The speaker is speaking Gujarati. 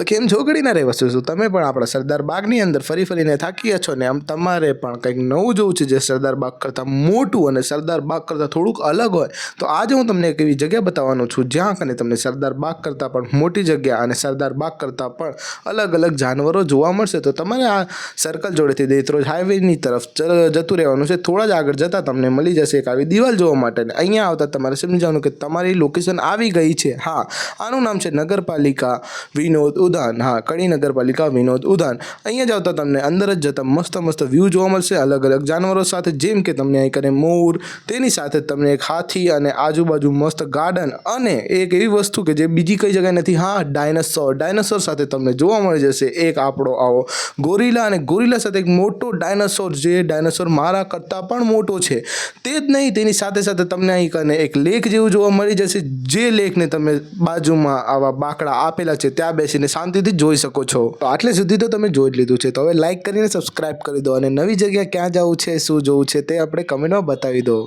તો કેમ છો ઘડીના રહેવાસીઓ, શું તમે પણ આપણા સરદાર બાગની અંદર ફરી ફરીને થાકી ગયા છો ને આમ તમારે પણ કંઈક નવું જોવું છે જે સરદાર બાગ કરતાં મોટું અને સરદાર બાગ કરતાં થોડુંક અલગ હોય, તો આજે હું તમને એક એવી જગ્યા બતાવવાનો છું જ્યાં કને તમને સરદાર બાગ કરતાં પણ મોટી જગ્યા અને સરદાર બાગ કરતાં પણ અલગ અલગ જાનવરો જોવા મળશે। તો તમારે આ સર્કલ જોડેથી દેત્રોજ હાઈવેની તરફ જતું રહેવાનું છે। થોડા જ આગળ જતાં તમને મળી જશે એક આવી દિવાલ જોવા માટે। અહીંયા આવતા તમારે સમજાવવાનું કે તમારી લોકેશન આવી ગઈ છે। હા, આનું નામ છે નગરપાલિકા વિનોદ ઉદ્યાન। હા, કડી નગરપાલિકા વિનોદ ઉદ્યાન। અહીંયા જ આવતા તમને અંદર જ જતા મસ્ત મસ્ત વ્યૂ જોવા મળશે અલગ અલગ જાનવરો સાથે, જેમ કે તમને અહીં કરે મોર, તેની સાથે તમને એક હાથી અને આજુબાજુ મસ્ત ગાર્ડન અને એક એવી વસ્તુ કે જે બીજી કઈ જગ્યાએ નથી, હા ડાયનાસોર સાથે તમને જોવા મળી જશે એક આપણો આવો ગોરીલા, અને ગોરીલા સાથે એક મોટો ડાયનાસોર, જે ડાયનાસોર મારા કરતાં પણ મોટો છે। તે જ નહીં, તેની સાથે સાથે તમને અહીં કને એક લેક જેવું જોવા મળી જશે, જે લેકને તમે બાજુમાં આવા બાકડા આપેલા છે ત્યાં બેસીને શાંતિથી જોઈ શકો છો। તો આટલે સુધી તો તમે જોઈ જ લીધું છે, તો હવે લાઈક કરીને સબસ્ક્રાઇબ કરી દો અને નવી જગ્યા ક્યાં જવું છે, શું જોવું છે તે આપણે કમેન્ટમાં બતાવી દો।